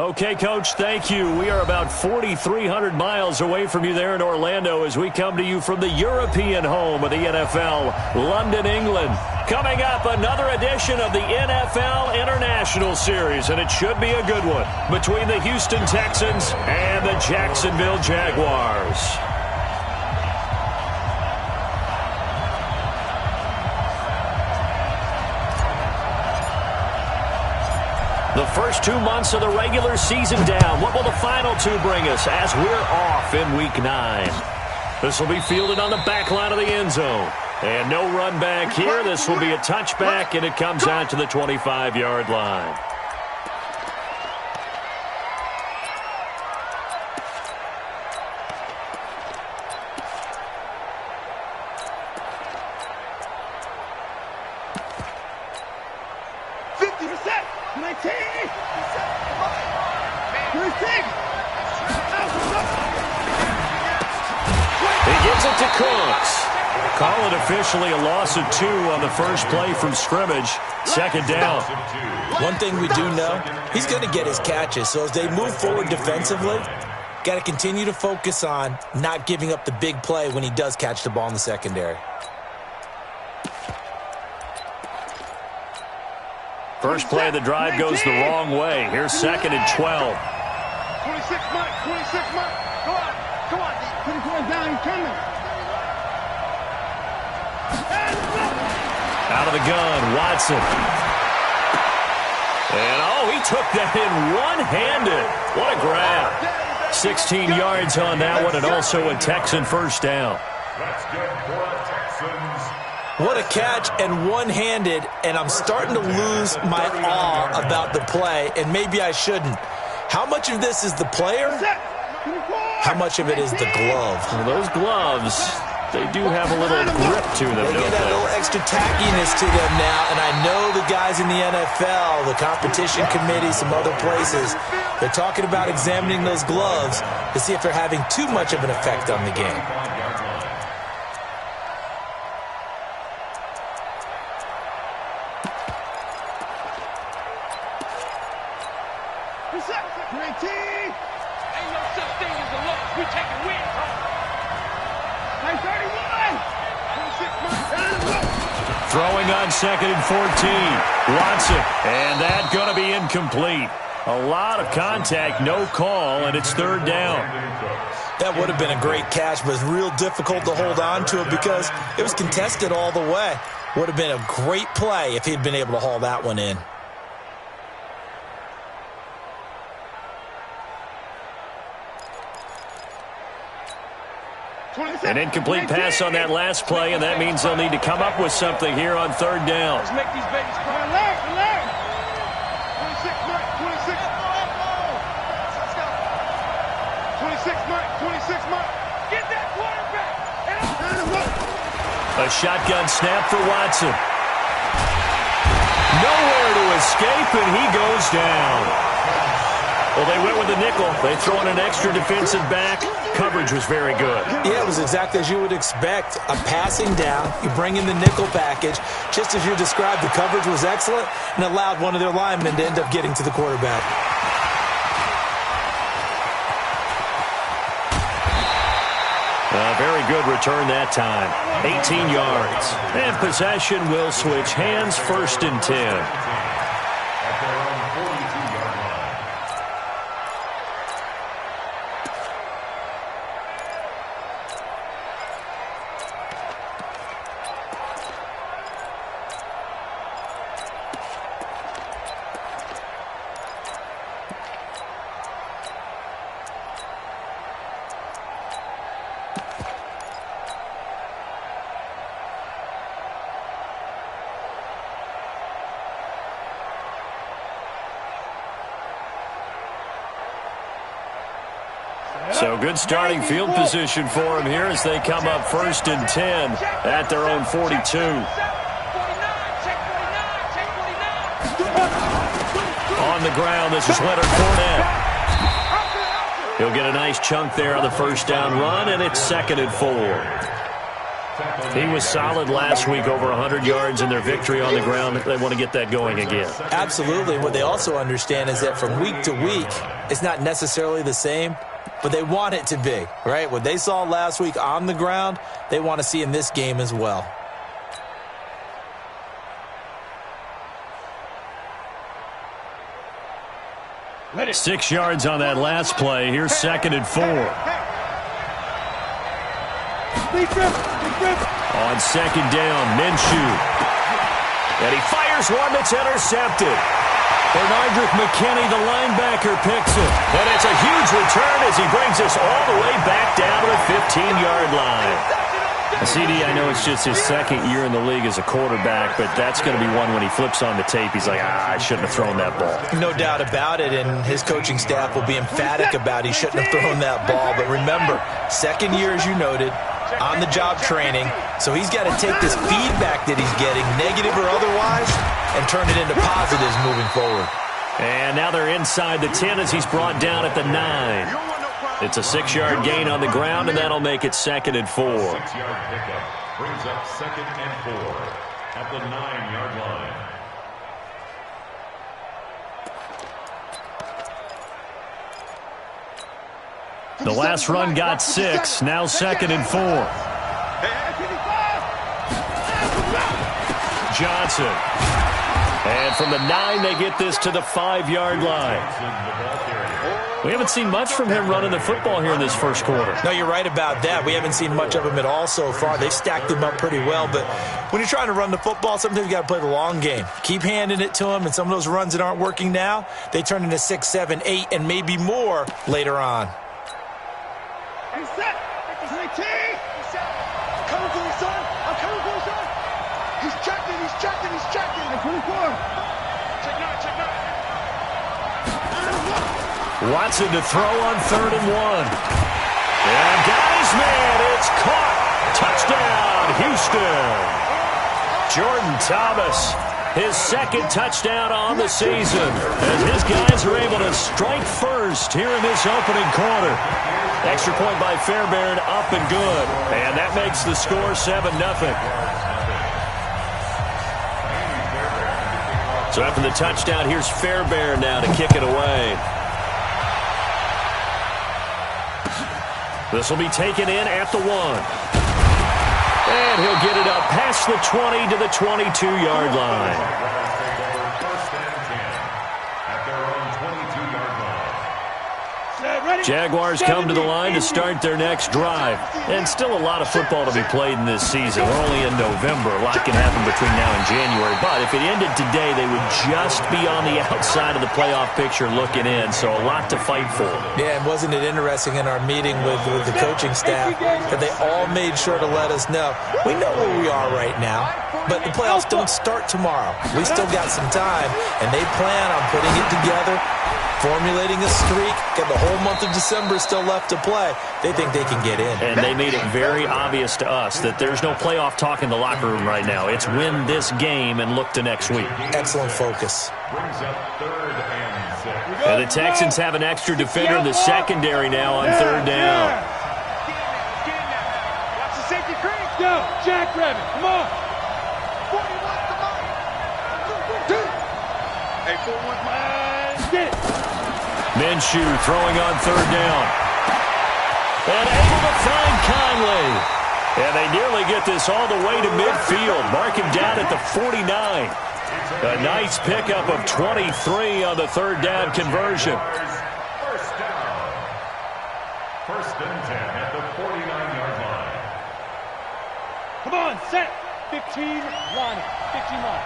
Okay, Coach, thank you. We are about 4,300 miles away from you there in Orlando as we come to you from the European home of the NFL, London, England. Coming up, another edition of the NFL International Series, and it should be a good one, between the Houston Texans and the Jacksonville Jaguars. The first 2 months of the regular season down. What will the final two bring us as we're off in Week 9? This will be fielded on the back line of the end zone. And no run back here. This will be a touchback, and it comes out to the 25-yard line. Call it officially a loss of 2 on the first play from scrimmage. Second down. One thing we do know, he's going to get his catches. So as they move forward defensively, got to continue to focus on not giving up the big play when he does catch the ball in the secondary. First play of the drive goes the wrong way. Here's 2nd and 12. 26 Mike, 26 Mike. Go on, put his one down, he's coming. Out of the gun, Watson. And, he took that in one-handed. What a grab. 16 yards on that one, and also a Texan first down. What a catch, and one-handed, and I'm starting to lose my awe about the play, and maybe I shouldn't. How much of this is the player? How much of it is the glove? Well, those gloves, they do have a little grip to them, They get that little extra tackiness to them now, and I know the guys in the NFL, the competition committee, some other places, they're talking about examining those gloves to see if they're having too much of an effect on the game. Throwing on 2nd and 14. Watson. And that's going to be incomplete. A lot of contact, no call, and it's 3rd down. That would have been a great catch, but it's real difficult to hold on to it because it was contested all the way. Would have been a great play if he'd been able to haul that one in. An incomplete pass on that last play, and that means they'll need to come up with something here on 3rd down. Let's make these babies cry. 26 Mike, 26. 26 Mike, 26 Mike. Get that quarterback. A shotgun snap for Watson. Nowhere to escape, and he goes down. Well, they went with the nickel. They throw in an extra defensive back. Coverage was very good. Yeah, it was exactly as you would expect. A passing down, you bring in the nickel package. Just as you described, the coverage was excellent and allowed one of their linemen to end up getting to the quarterback. A very good return that time. 18 yards. And possession will switch hands, 1st and 10. So good starting field position for him here as they come up 1st and 10 at their own 42. On the ground, this is Leonard Fournette. He'll get a nice chunk there on the first down run, and it's 2nd and 4. He was solid last week, over 100 yards in their victory on the ground. They want to get that going again. Absolutely. What they also understand is that from week to week, it's not necessarily the same, but they want it to be, right? What they saw last week on the ground, they want to see in this game as well. Ready. 6 yards on that last play. Here's 2nd and 4. On 2nd down, Minshew. And he fires one that's intercepted. Bernardrick McKinney, the linebacker, picks it. And it's a huge return as he brings us all the way back down to the 15-yard line. CD, I know it's just his 2nd year in the league as a quarterback, but that's going to be one when he flips on the tape, he's like, I shouldn't have thrown that ball. No doubt about it, and his coaching staff will be emphatic about he shouldn't have thrown that ball. But remember, 2nd year, as you noted, on-the-job training, so he's got to take this feedback that he's getting, negative or otherwise, and turn it into positives moving forward. And now they're inside the 10 as he's brought down at the 9. It's a 6-yard gain on the ground, and that'll make it 2nd and 4. 6-yard pickup brings up 2nd and 4 at the 9-yard line. The last run got 6. Now 2nd and 4. Johnson. And from the 9, they get this to the 5-yard line. We haven't seen much from him running the football here in this first quarter. No, you're right about that. We haven't seen much of him at all so far. They've stacked him up pretty well, but when you're trying to run the football, sometimes you got to play the long game. Keep handing it to him, and some of those runs that aren't working now, they turn into 6, 7, 8, and maybe more later on. He's set. He's 19. He's set. I'm coming for you, son. I'm coming for you, son. He's checking. He's checking. He's checking. I'm 24. Check 9. Check 9. Watson to throw on 3rd and 1. And guys, man, it's caught. Touchdown, Houston. Jordan Thomas, his 2nd touchdown on the season, as his guys are able to strike first here in this opening quarter. Extra point by Fairbairn, up and good. And that makes the score 7-0. So after the touchdown, here's Fairbairn now to kick it away. This will be taken in at the 1. And he'll get it up past the 20 to the 22-yard line. Jaguars come to the line to start their next drive. And still a lot of football to be played in this season. We're only in November. A lot can happen between now and January. But if it ended today, they would just be on the outside of the playoff picture looking in. So a lot to fight for. Yeah, and wasn't it interesting in our meeting with the coaching staff that they all made sure to let us know, we know where we are right now, but the playoffs don't start tomorrow. We still got some time, and they plan on putting it together, formulating a streak, got the whole month of December still left to play. They think they can get in. And they made it very obvious to us that there's no playoff talk in the locker room right now. It's win this game and look to next week. Excellent focus. Brings up 3rd and 6. And the Texans have an extra defender in the secondary now on 3rd down. Watch the safety creep. Go, Jack Rabbit. Come on. 41, come on. Hey, 41, come on. Get it. Minshew throwing on 3rd down. And able to find Conley. And they nearly get this all the way to midfield. Mark him down at the 49. A nice pickup of 23 on the 3rd down conversion. First down. 1st and 10 at the 49-yard line. Come on, set. 15 line. 15 line.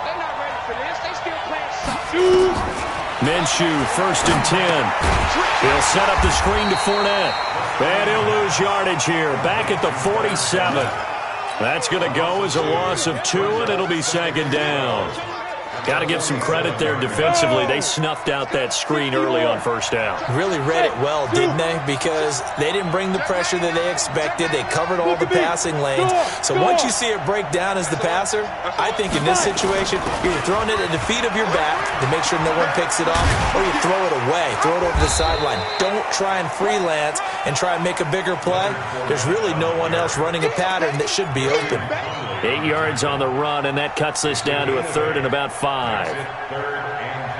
They're not ready for this. They still playing soft. Minshew, 1st and 10. He'll set up the screen to Fournette. And he'll lose yardage here. Back at the 47. That's going to go as a loss of 2, and it'll be 2nd down. Got to give some credit there defensively. They snuffed out that screen early on first down. Really read it well, didn't they? Because they didn't bring the pressure that they expected. They covered all the passing lanes. So once you see it break down as the passer, I think in this situation, you're throwing it at the feet of your back to make sure no one picks it off, or you throw it away, throw it over the sideline. Don't try and freelance and try and make a bigger play. There's really no one else running a pattern that should be open. 8 yards on the run, and that cuts this down to a 3rd and about 5. Third and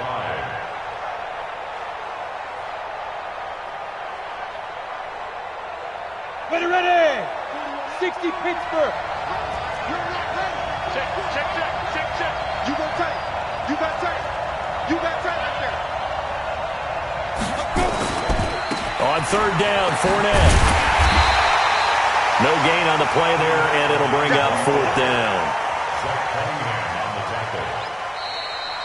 5. Ready. 60 Pittsburgh. You're not ready. Check. You go tight. You got tight. You got tight right there. On 3rd down, Fournette. No gain on the play there, and it'll bring up 4th down.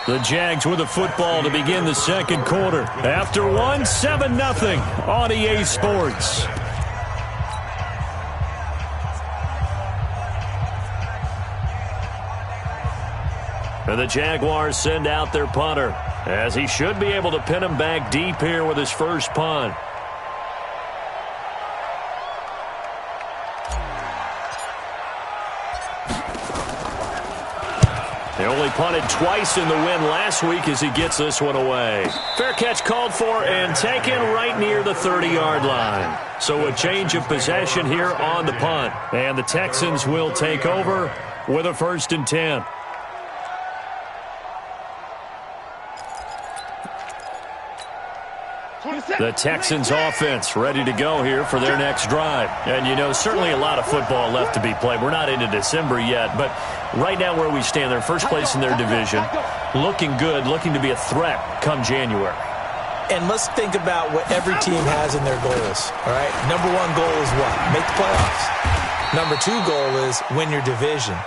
The Jags with the football to begin the second quarter. After one, 7-0 on EA Sports. And the Jaguars send out their punter, as he should be able to pin him back deep here with his first punt. They only punted twice in the win last week as he gets this one away. Fair catch called for and taken right near the 30-yard line. So a change of possession here on the punt. And the Texans will take over with a 1st and 10. The Texans offense ready to go here for their next drive. And, you know, certainly a lot of football left to be played. We're not into December yet, but right now where we stand, they're first place in their division. Looking good, looking to be a threat come January. And let's think about what every team has in their goals, all right? Number 1 goal is what? Make the playoffs. Number 2 goal is win your division.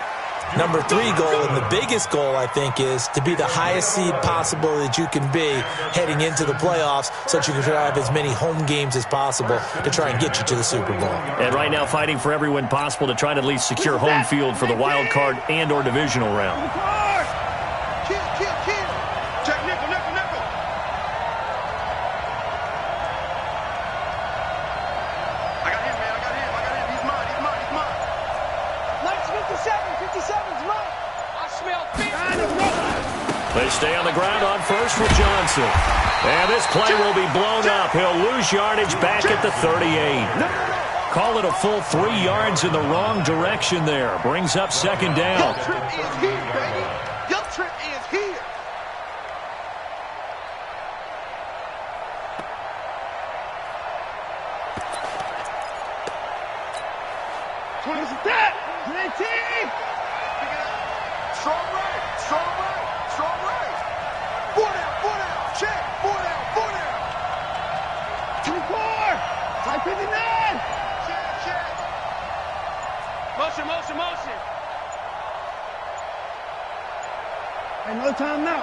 Number 3 goal, and the biggest goal, I think, is to be the highest seed possible that you can be heading into the playoffs so that you can have as many home games as possible to try and get you to the Super Bowl. And right now fighting for every win possible to try to at least secure home field for the wild card and or divisional round. Kill. Check nickel. I got him, man. He's mine. 57's mine. I smell fear. They stay on the ground on first with Johnson. And this play will be blown up. He'll lose yardage back at the 38. Call it a full 3 yards in the wrong direction there. Brings up 2nd down. Your trip is here, baby. Your trip is here. That. 19. Strong right. 4 down. Check. 4 down. 24. 559. Check. Motion. Hey, no time now.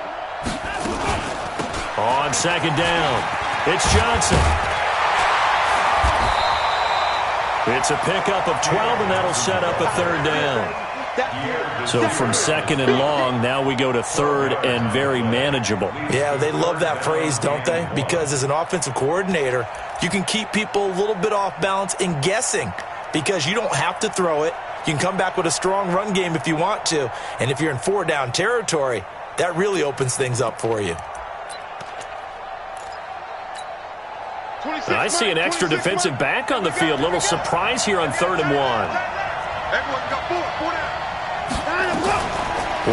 On 2nd down, it's Johnson. It's a pickup of 12, and that'll set up a 3rd down. So from 2nd and long, now we go to 3rd and very manageable. Yeah, they love that phrase, don't they? Because as an offensive coordinator, you can keep people a little bit off balance in guessing because you don't have to throw it. You can come back with a strong run game if you want to. And if you're in 4-down territory, that really opens things up for you. I see an extra defensive back on the field. Little surprise here on 3rd and 1.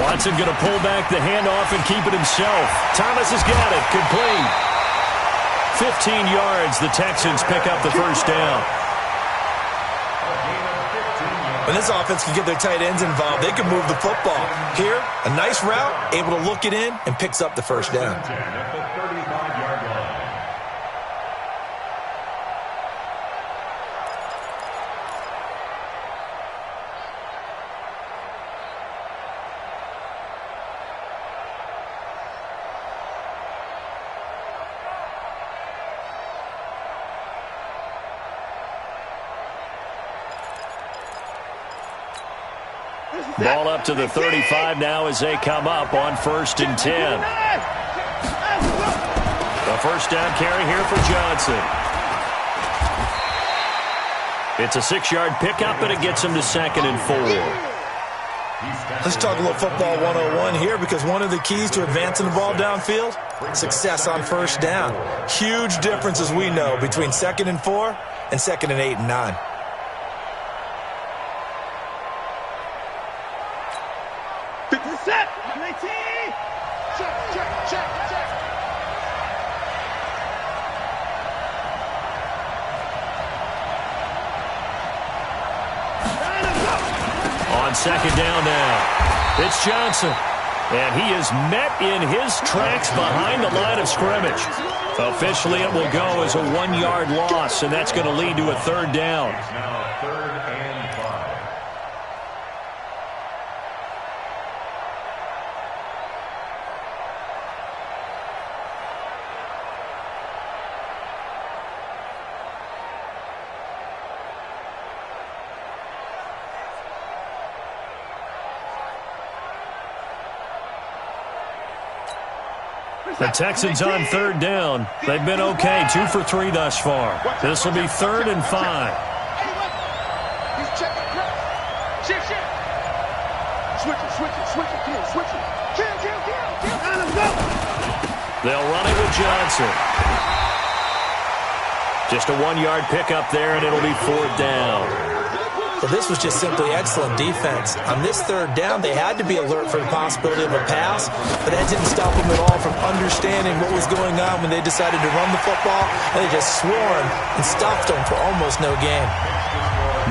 Watson going to pull back the handoff and keep it himself. Thomas has got it. Complete. 15 yards. The Texans pick up the 1st down. When this offense can get their tight ends involved, they can move the football. Here, a nice route, able to look it in, and picks up the 1st down. Ball up to the 35 now as they come up on 1st and 10. A first down carry here for Johnson. It's a 6-yard pickup, and it gets him to 2nd and 4. Let's talk a little football 101 here, because one of the keys to advancing the ball downfield, success on 1st down. Huge difference, as we know, between 2nd and 4 and 2nd and 8 and 9. Set. Check, check, check, check. On 2nd down now, it's Johnson. And he is met in his tracks behind the line of scrimmage. Officially, it will go as a 1-yard loss, and that's going to lead to a 3rd down. Now 3rd and 5. The Texans on 3rd down. They've been okay, 2 for 3 thus far. This will be 3rd and 5. He's checking. Shift. Switch it. Kill. Switch it. Kill. Let's go. They'll run it with Johnson. Just a 1-yard pickup there, and it'll be 4th down. Well, this was just simply excellent defense. On this 3rd down, they had to be alert for the possibility of a pass, but that didn't stop them at all from understanding what was going on when they decided to run the football, and they just swarmed and stopped them for almost no gain.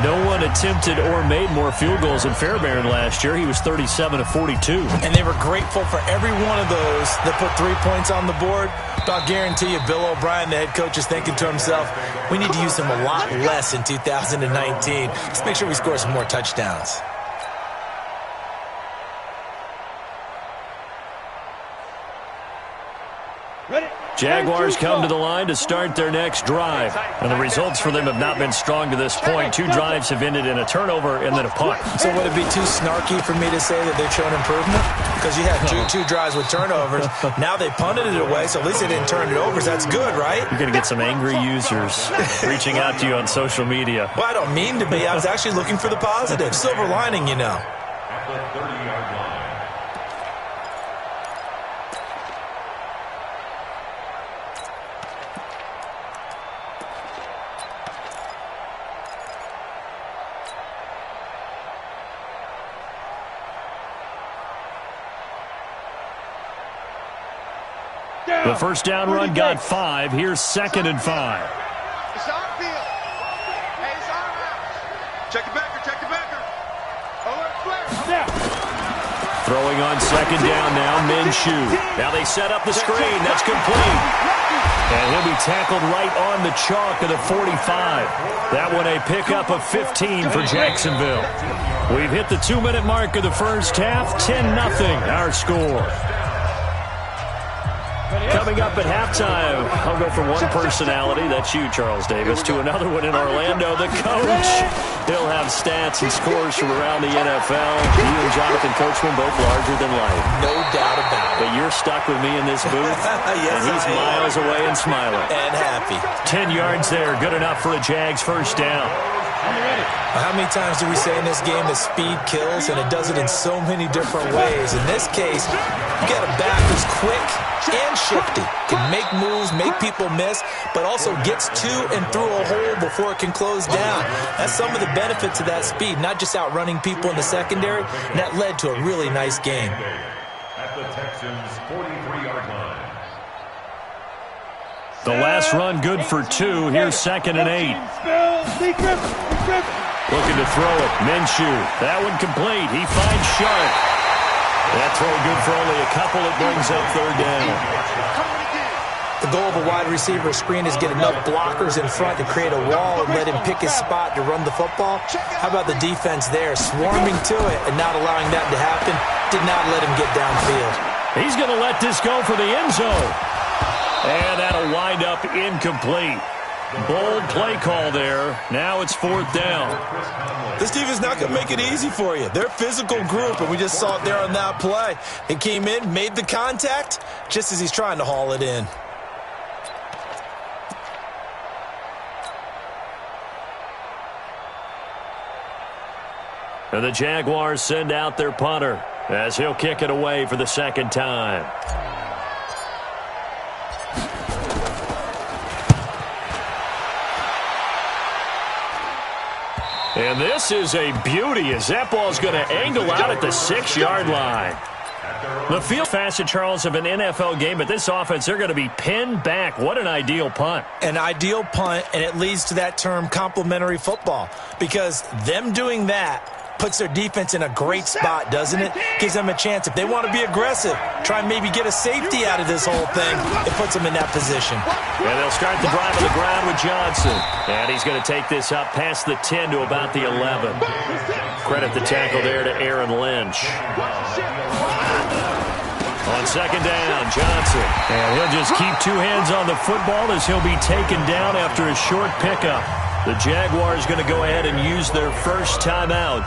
No one attempted or made more field goals than Fairbairn last year. He was 37 of 42. And they were grateful for every one of those that put 3 points on the board. But I'll guarantee you, Bill O'Brien, the head coach, is thinking to himself, we need to use him a lot less in 2019. Let's make sure we score some more touchdowns. Jaguars come to the line to start their next drive. And the results for them have not been strong to this point. 2 drives have ended in a turnover and then a punt. So would it be too snarky for me to say that they've shown improvement? Because you had two drives with turnovers. Now they punted it away, so at least they didn't turn it over. So that's good, right? You're going to get some angry users reaching out to you on social media. Well, I don't mean to be. I was actually looking for the positive. Silver lining, you know. At the 30-yard line. The first down run got 5. Here's 2nd and 5. It's on field. Hey, it's on out. Check the backer. Throwing on 2nd down now, Minshew. Now they set up the screen. That's complete. And he'll be tackled right on the chalk of the 45. That one a pickup of 15 for Jacksonville. We've hit the 2-minute mark of the first half. 10-0 our score. Coming up at halftime, I'll go from one personality, that's you, Charles Davis, to another one in Orlando, the coach. He'll have stats and scores from around the NFL. You and Jonathan Coachman both larger than life. No doubt about it. But you're stuck with me in this booth, Yes, and he's miles away and smiling. And happy. 10 yards there, good enough for a Jags first down. How many times do we say in this game that speed kills, and it does it in so many different ways? In this case, you got a back who's quick and shifty, can make moves, make people miss, but also gets to and through a hole before it can close down. That's some of the benefits of that speed, not just outrunning people in the secondary, and that led to a really nice game. At the Texans' 43-yard line. The last run good for 2. Here's 2nd and 8. Looking to throw it. Minshew. That one complete. He finds Sharp. That throw good for only a couple. It brings up 3rd down. The goal of a wide receiver screen is get enough blockers in front to create a wall and let him pick his spot to run the football. How about the defense there, swarming to it and not allowing that to happen? Did not let him get downfield. He's going to let this go for the end zone. And that'll wind up incomplete. Bold play call there. Now it's 4th down. This defense is not going to make it easy for you. They're a physical group, and we just saw it there on that play. He came in, made the contact, just as he's trying to haul it in. And the Jaguars send out their punter as he'll kick it away for the 2nd time. And this is a beauty as that ball's going to angle out at the 6-yard line. The field facet, Charles, of an NFL game, but this offense, they're going to be pinned back. What an ideal punt. An ideal punt, and it leads to that term complementary football, because them doing that puts their defense in a great spot, doesn't it? Gives them a chance. If they want to be aggressive, try and maybe get a safety out of this whole thing, it puts them in that position. And they'll start the drive on the ground with Johnson. And he's going to take this up past the 10 to about the 11. Credit the tackle there to Aaron Lynch. On 2nd down, Johnson. And he'll just keep 2 hands on the football as he'll be taken down after a short pickup. The Jaguars going to go ahead and use their first timeout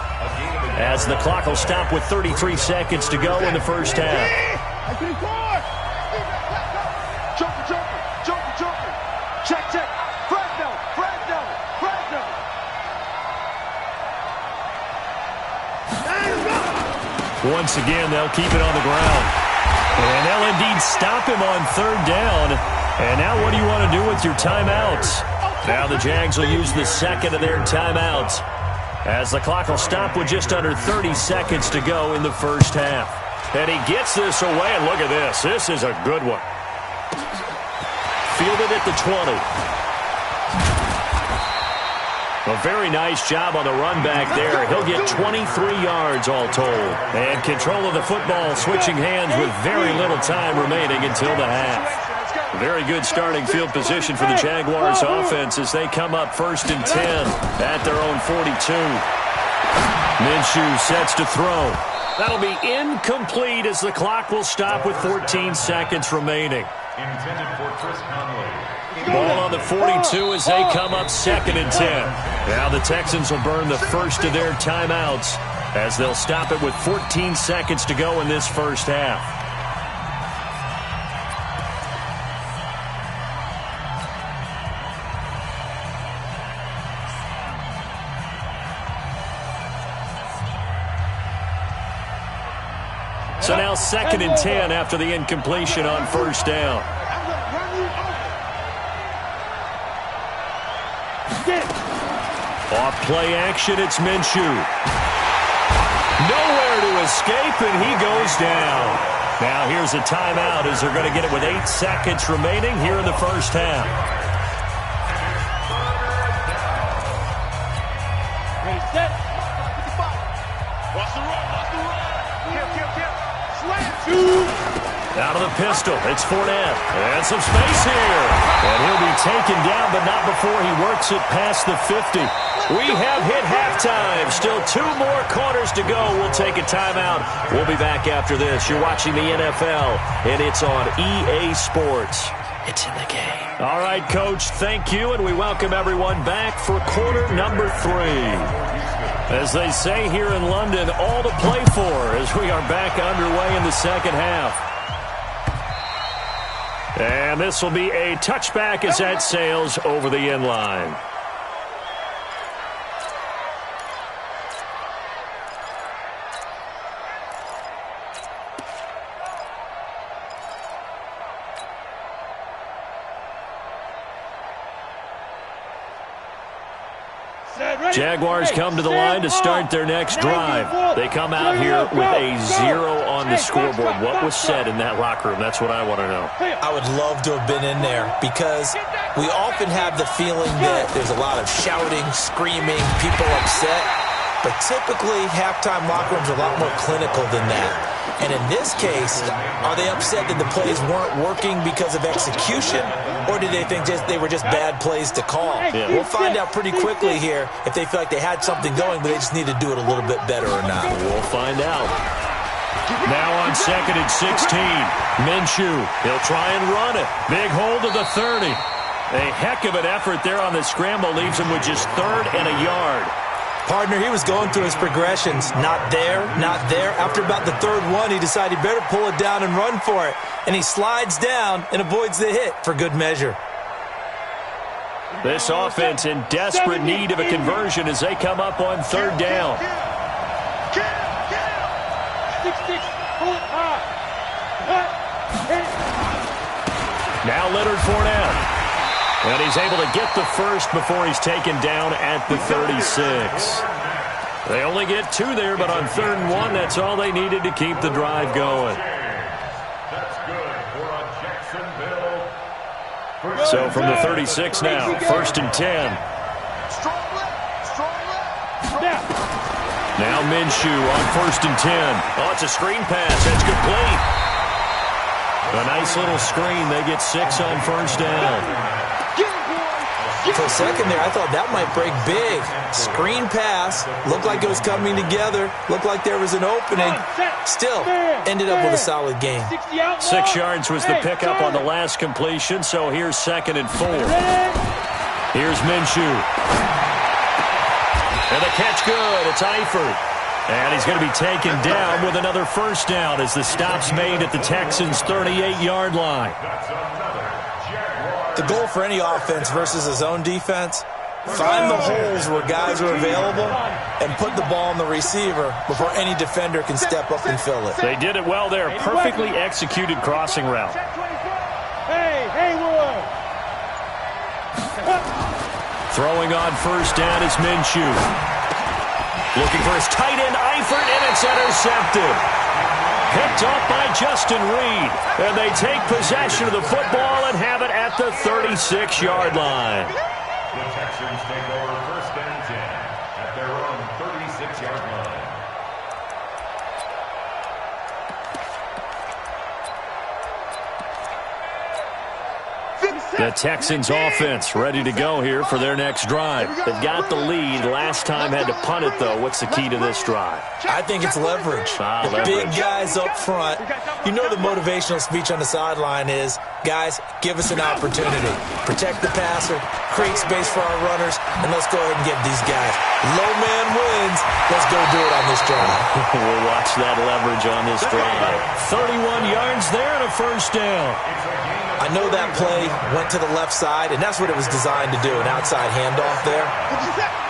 as the clock will stop with 33 seconds to go in the first half. Jumper. Check. Fresno. Once again, they'll keep it on the ground. And they'll indeed stop him on 3rd down. And now what do you want to do with your timeouts? Now the Jags will use the 2nd of their timeouts as the clock will stop with just under 30 seconds to go in the first half. And he gets this away, and look at this. This is a good one. Fielded at the 20. A very nice job on the run back there. He'll get 23 yards all told. And control of the football switching hands with very little time remaining until the half. Very good starting field position for the Jaguars offense as they come up 1st and 10 at their own 42. Minshew sets to throw. That'll be incomplete as the clock will stop with 14 seconds remaining. Intended for Chris Conley. Ball on the 42 as they come up 2nd and 10. Now the Texans will burn the first of their timeouts as they'll stop it with 14 seconds to go in this first half. So now 2nd and 10 after the incompletion on 1st down. Off play action, it's Minshew. Nowhere to escape, and he goes down. Now here's a timeout as they're going to get it with 8 seconds remaining here in the first half. Ready, set. Watch the run. Out of the pistol, it's Fournette. And some space here. And he'll be taken down, but not before he works it past the 50. We have hit halftime. Still 2 more quarters to go. We'll take a timeout. We'll be back after this. You're watching the NFL, and it's on EA Sports. It's in the game. All right, Coach, thank you, and we welcome everyone back for quarter number 3. As they say here in London, all to play for as we are back underway in the second half. And this will be a touchback as that sails over the end line. Jaguars come to the line to start their next drive. They come out here with a 0 on the scoreboard. What was said in that locker room? That's what I want to know. I would love to have been in there because we often have the feeling that there's a lot of shouting, screaming, people upset. But typically, halftime locker rooms are a lot more clinical than that. And in this case, are they upset that the plays weren't working because of execution, or did they think they were just bad plays to call? Yeah. We'll find out pretty quickly here if they feel like they had something going, but they just need to do it a little bit better or not. We'll find out. Now on 2nd and 16, Minshew. He'll try and run it. Big hold of the 30. A heck of an effort there on the scramble leaves him with just 3rd and a yard. Partner, he was going through his progressions. Not there, not there. After about the 3rd one, he decided he better pull it down and run for it. And he slides down and avoids the hit for good measure. This offense in desperate need of a conversion as they come up on 3rd down. Now Leonard Fournette. And he's able to get the first before he's taken down at the 36. They only get 2 there, but on 3rd and 1, that's all they needed to keep the drive going. That's good for a Jacksonville. So from the 36 now, 1st and 10. Now Minshew on 1st and 10. Oh, it's a screen pass. That's complete. A nice little screen. They get 6 on 1st down. For a second there, I thought that might break big. Screen pass. Looked like it was coming together. Looked like there was an opening. Still, ended up with a solid game. 6 yards was the pickup on the last completion, so here's 2nd and 4. Here's Minshew. And the catch good. It's Eifert. And he's going to be taken down with another 1st down as the stop's made at the Texans' 38-yard line. The goal for any offense versus his own defense, find the holes where guys are available and put the ball on the receiver before any defender can step up and fill it. They did it well there. Perfectly executed crossing route. Throwing on 1st down is Minshew. Looking for his tight end, Eifert, and it's intercepted. Picked off by Justin Reed. And they take possession of the football and have it at the 36-yard line. The Texans take over 1st and 10 at their own 36-yard line. The Texans offense ready to go here for their next drive. They've got the lead. Last time had to punt it, though. What's the key to this drive? I think it's leverage. The big guys up front. You know the motivational speech on the sideline is, guys, give us an opportunity. Protect the passer, create space for our runners, and let's go ahead and get these guys. Low man wins. Let's go do it on this drive. We'll watch that leverage on this drive. 31 yards there and a 1st down. I know that play went to the left side, and that's what it was designed to do, an outside handoff there.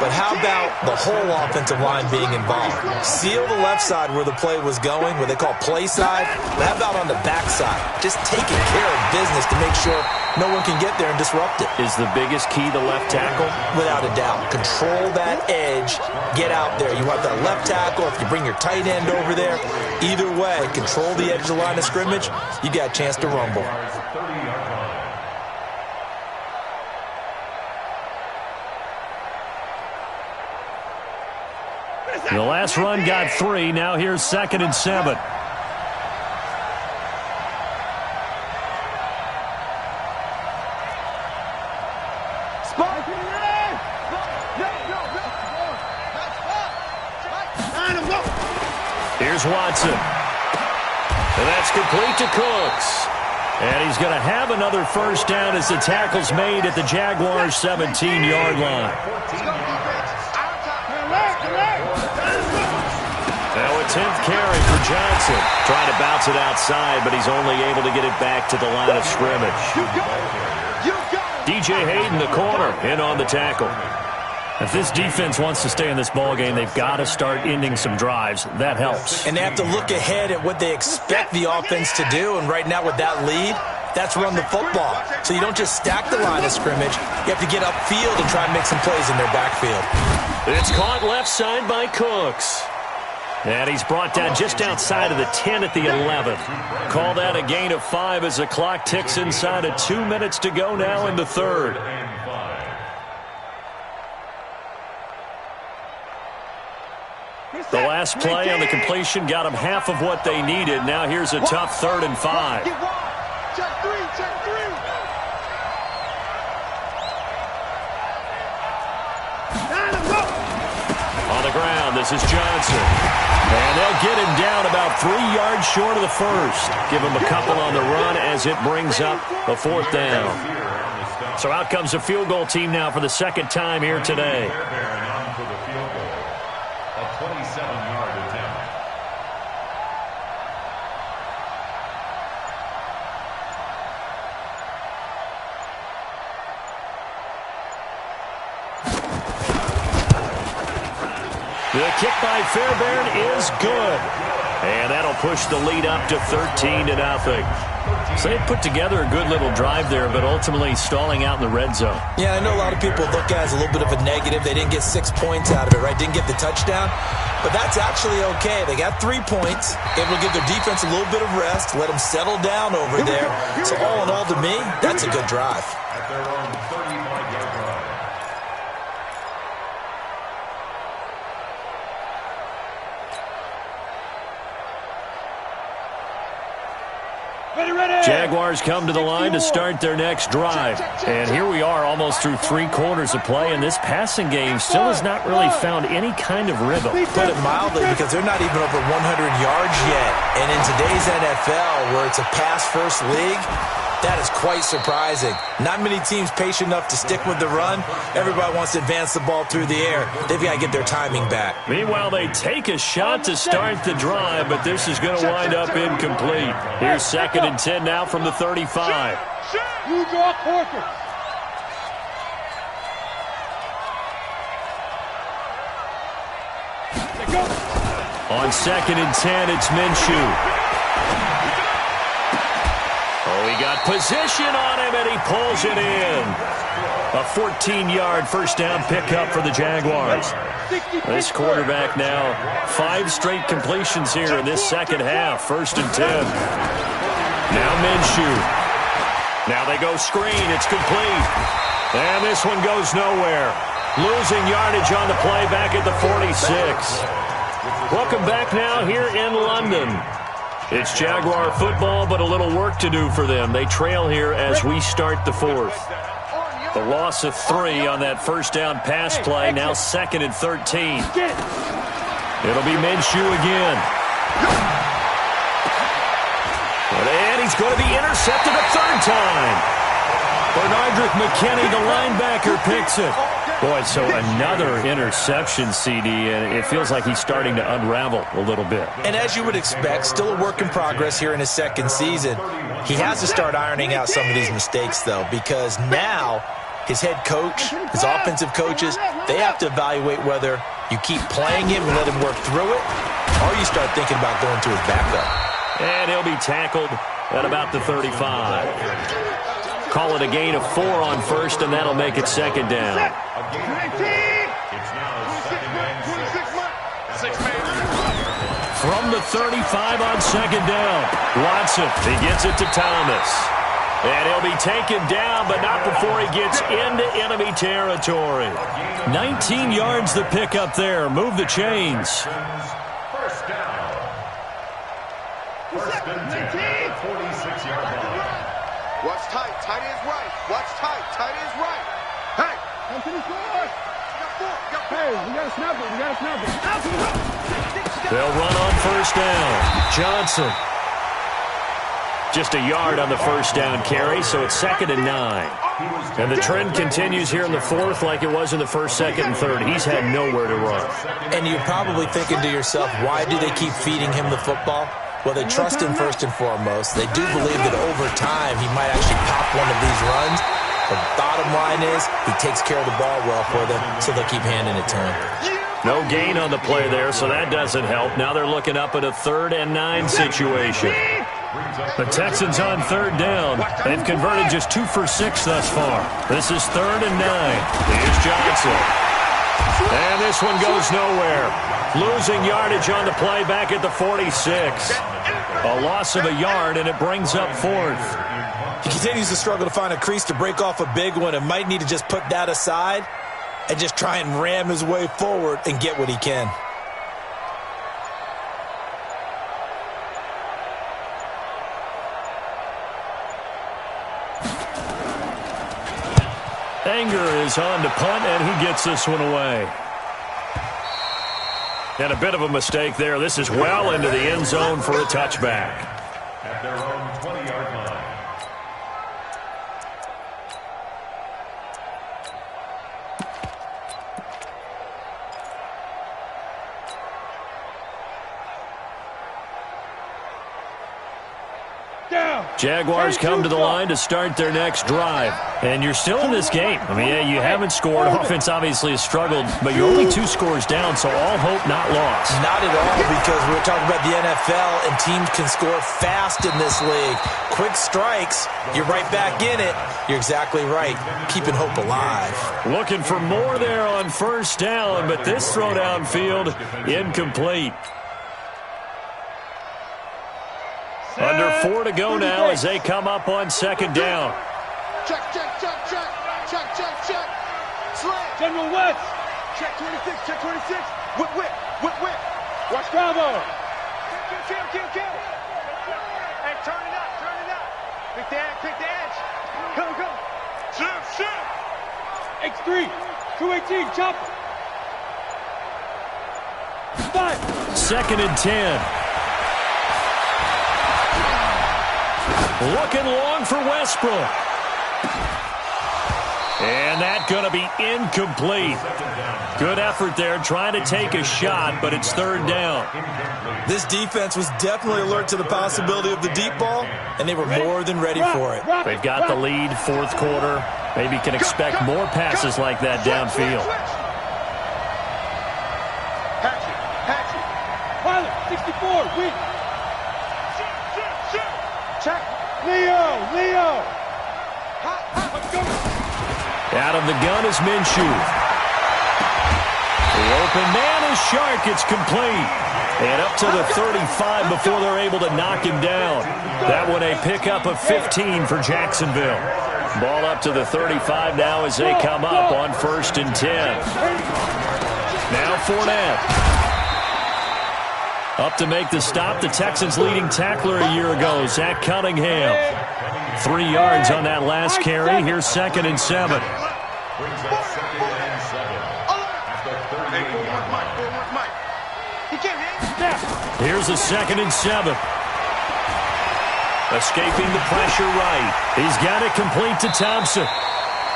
But how about the whole offensive line being involved? Seal the left side where the play was going, what they call play side. But how about on the back side? Just taking care of business to make sure no one can get there and disrupt it. Is the biggest key the left tackle? Without a doubt. Control that edge. Get out there. You want that left tackle. If you bring your tight end over there, either way, control the edge of the line of scrimmage, you got a chance to rumble. The last run got 3. Now here's 2nd and 7. Here's Watson. And that's complete to Cooks. And he's going to have another 1st down as the tackle's made at the Jaguars' 17-yard line. Now a 10th carry for Johnson. Trying to bounce it outside, but he's only able to get it back to the line of scrimmage. DJ Hayden, the corner, in on the tackle. If this defense wants to stay in this ballgame, they've got to start ending some drives. That helps. And they have to look ahead at what they expect the offense to do. And right now with that lead, that's run the football. So you don't just stack the line of scrimmage. You have to get upfield and try and make some plays in their backfield. It's caught left side by Cooks. And he's brought down just outside of the 10 at the 11. Call that a gain of 5 as the clock ticks inside of 2 minutes to go now in the 3rd. The last play on the completion got them half of what they needed. Now here's a tough 3rd and 5. On the ground, this is Johnson. And they'll get him down about 3 yards short of the first. Give him a couple on the run as it brings up a 4th down. So out comes the field goal team now for the second time here today. Fairbairn on for the field goal. A 27-yard attempt. The kick by Fairbairn is good. And that'll push the lead up to 13-0. So they put together a good little drive there, but ultimately stalling out in the red zone. Yeah, I know a lot of people look at it as a little bit of a negative. They didn't get 6 points out of it, right? Didn't get the touchdown. But that's actually okay. They got 3 points. Able to give their defense a little bit of rest, let them settle down over there. So all in all, to me, that's a good drive. At their own 35-yard line. Jaguars come to the line to start their next drive. And here we are almost through 3 quarters of play, and this passing game still has not really found any kind of rhythm. Put it mildly, because they're not even over 100 yards yet. And in today's NFL, where it's a pass-first league, that is quite surprising. Not many teams patient enough to stick with the run. Everybody wants to advance the ball through the air. They've got to get their timing back. Meanwhile, they take a shot to start the drive, but this is going to wind up incomplete. Here's 2nd and 10 now from the 35. You draw quarters. On 2nd and 10, it's Minshew. Oh, he got position on him, and he pulls it in. A 14-yard first down pickup for the Jaguars. This quarterback now 5 straight completions here in this second half. 1st and 10. Now Minshew. Now they go screen. It's complete. And this one goes nowhere. Losing yardage on the play back at the 46. Welcome back now here in London. It's Jaguar football, but a little work to do for them. They trail here as we start the 4th. The loss of 3 on that first down pass play, now 2nd and 13. It'll be Minshew again. And he's going to be intercepted a 3rd time. Bernardrick McKinney, the linebacker, picks it. Boy, so another interception, CD, and it feels like he's starting to unravel a little bit. And as you would expect, still a work in progress here in his 2nd season. He has to start ironing out some of these mistakes, though, because now his head coach, his offensive coaches, they have to evaluate whether you keep playing him and let him work through it, or you start thinking about going to his backup. And he'll be tackled at about the 35. Call it a gain of 4 on 1st, and that'll make it 2nd down. It's now 2nd and 6. From the 35 on 2nd down. Watson, he gets it to Thomas. And he'll be taken down, but not before he gets into enemy territory. 19 yards the pickup there. Move the chains. First down. 1st and 10. 46-yard line. Watch tight. Tight is right. Watch tight. Tight is right. Hey. Come to the floor. Hey, we got to snap it. We got to snap it. Out to the road. They'll run on 1st down. Johnson. Just a yard on the first down carry, so it's 2nd and 9. And the trend continues here in the 4th like it was in the 1st, 2nd, and 3rd. He's had nowhere to run. And you're probably thinking to yourself, why do they keep feeding him the football? Well, they trust him first and foremost. They do believe that over time he might actually pop one of these runs. The bottom line is he takes care of the ball well for them, so they'll keep handing it to him. No gain on the play there, so that doesn't help. Now they're looking up at a 3rd and 9 situation. The Texans on 3rd down. They've converted just 2 for 6 thus far. This is 3rd and 9. Here's Johnson. And this one goes nowhere. Losing yardage on the play back at the 46. A loss of a yard, and it brings up 4th. He continues to struggle to find a crease to break off a big one and might need to just put that aside and just try and ram his way forward and get what he can. Anger is on to punt, and he gets this one away. And a bit of a mistake there. This is well into the end zone for a touchback. At their own 20-yard line. Jaguars come to the line to start their next drive. And you're still in this game. I mean, yeah, you haven't scored. Offense obviously has struggled, but you're only 2 scores down, so all hope not lost. Not at all, because we're talking about the NFL, and teams can score fast in this league. Quick strikes, you're right back in it. You're exactly right. Keeping hope alive. Looking for more there on first down, but this throw downfield incomplete. Under 4 to go now as they come up on second down. Check, check, check, check. Check, check, check. Slant. General West. Check 26, check 26. Whip, whip, whip, whip. Watch Bravo. Kill. Hey, turn it up, turn it up. Pick the edge. Go. Shoot. X3. 218, chopper. 5. Second and 10. Looking long for Westbrook. And that's going to be incomplete. Good effort there trying to take a shot, but it's third down. This defense was definitely alert to the possibility of the deep ball, and they were more than ready for it. They've got the lead, fourth quarter. Maybe can expect more passes like that downfield. Hatchet. Pilot, 64, weak. Check. Leo. Let's go. Out of the gun is Minshew. The open man is Shark. It's complete. And up to the 35 before they're able to knock him down. That one a pickup of 15 for Jacksonville. Ball up to the 35 now as they come up on first and 10. Now Fournette. Up to make the stop, the Texans' leading tackler a year ago, Zach Cunningham. 3 yards on that last carry. Here's second and 7. Here's a second and 7. Escaping the pressure right. He's got it complete to Thompson.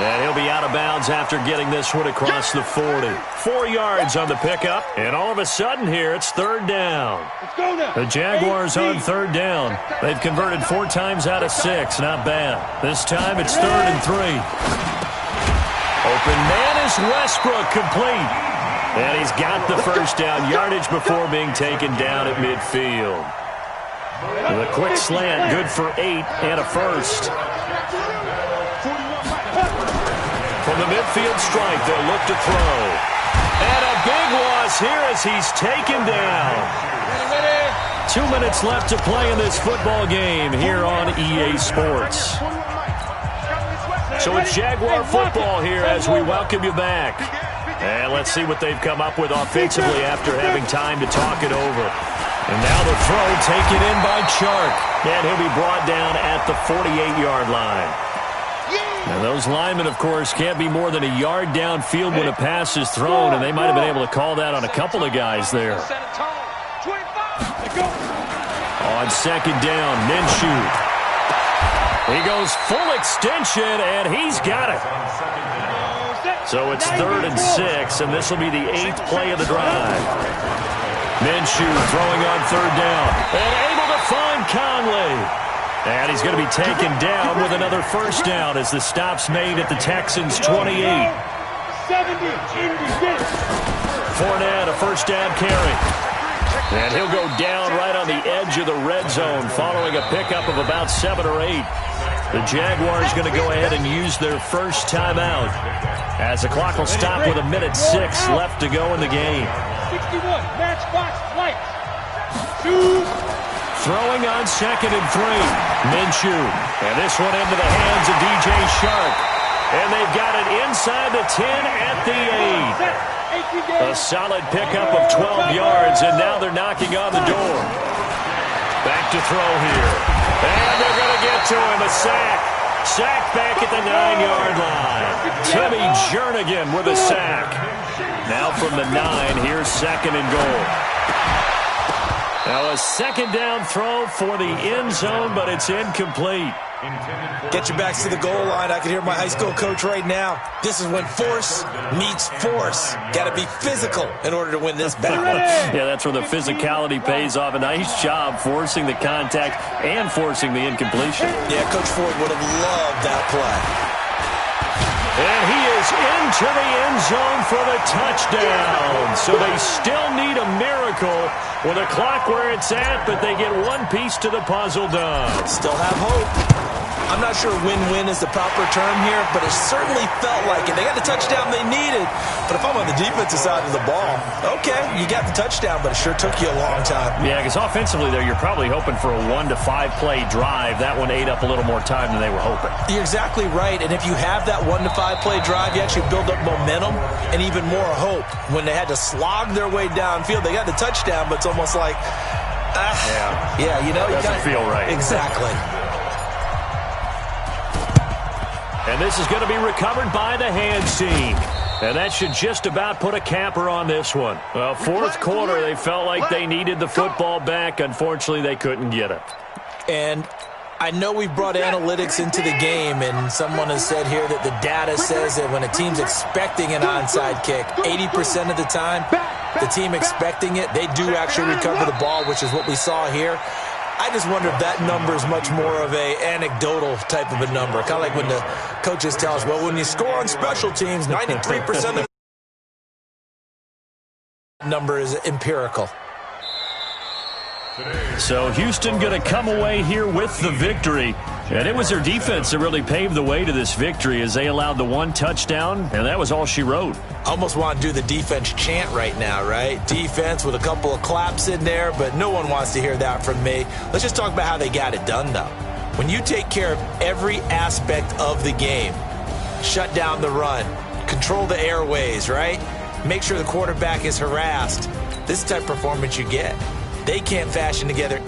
And he'll be out of bounds after getting this one across the 40. 4 yards on the pickup. And all of a sudden here, it's third down. Let's go now. The Jaguars on third down. They've converted 4 times out of 6. Not bad. This time it's third and 3. Open man is Westbrook, complete. And he's got the first down yardage before being taken down at midfield. The quick slant, good for 8 and a first. From the midfield strike, they'll look to throw. And a big loss here as he's taken down. 2 minutes left to play in this football game here on EA Sports. So it's Jaguar football here as we welcome you back. And let's see what they've come up with offensively after having time to talk it over. And now the throw taken in by Chark. And he'll be brought down at the 48-yard line. And those linemen, of course, can't be more than a yard downfield when a pass is thrown, and they might have been able to call that on a couple of guys there. On second down, Minshew. He goes full extension, and he's got it. So it's third and 6, and this will be the 8th play of the drive. Minshew throwing on third down, and able to find Conley. And he's going to be taken down with another first down as the stop's made at the Texans' 28. 70 Fournette, a first down carry. And he'll go down right on the edge of the red zone following a pickup of about 7 or 8. The Jaguars going to go ahead and use their first timeout as the clock will stop with 1:06 left to go in the game. 61, matchbox flight. Throwing on second and 3. Minshew. And this one into the hands of DJ Shark. And they've got it inside the 10 at the 8. A solid pickup of 12 yards, and now they're knocking on the door. Back to throw here. And they're going to get to him. A sack. Sack back at the 9-yard line. Timmy Jernigan with a sack. Now from the 9, here's second and goal. Now a second down throw for the end zone, but it's incomplete. Get your backs to the goal line. I can hear my high school coach right now. This is when force meets force. Got to be physical in order to win this battle. Yeah, that's where the physicality pays off. A nice job forcing the contact and forcing the incompletion. Yeah, Coach Ford would have loved that play. And he is into the end zone for the touchdown. So they still need a miracle with a clock where it's at, but they get one piece to the puzzle done. Still have hope. I'm not sure win-win is the proper term here, but it certainly felt like it. They got the touchdown they needed. But if I'm on the defensive side of the ball, okay, you got the touchdown, but it sure took you a long time. Yeah, because offensively there, you're probably hoping for a 1 to 5 play drive. That one ate up a little more time than they were hoping. You're exactly right. And if you have that 1 to 5 play drive, you actually build up momentum and even more hope. When they had to slog their way downfield, they got the touchdown, but it's almost like, yeah, you know, it doesn't feel right. Exactly. And this is going to be recovered by the hands team. And that should just about put a capper on this one. Well, fourth quarter, they felt like they needed the football back. Unfortunately, they couldn't get it. And I know we've brought analytics into the game, and someone has said here that the data says that when a team's expecting an onside kick, 80% of the time, the team expecting it, they do actually recover the ball, which is what we saw here. I just wonder if that number is much more of a anecdotal type of a number. Kind of like when the coaches tell us, well, when you score on special teams, 93% of the number is empirical. So Houston going to come away here with the victory. And it was their defense that really paved the way to this victory as they allowed the one touchdown, and that was all she wrote. Almost want to do the defense chant right now, right? Defense with a couple of claps in there, but no one wants to hear that from me. Let's just talk about how they got it done, though. When you take care of every aspect of the game, shut down the run, control the airways, right? Make sure the quarterback is harassed. This is the type of performance you get. They can't fashion together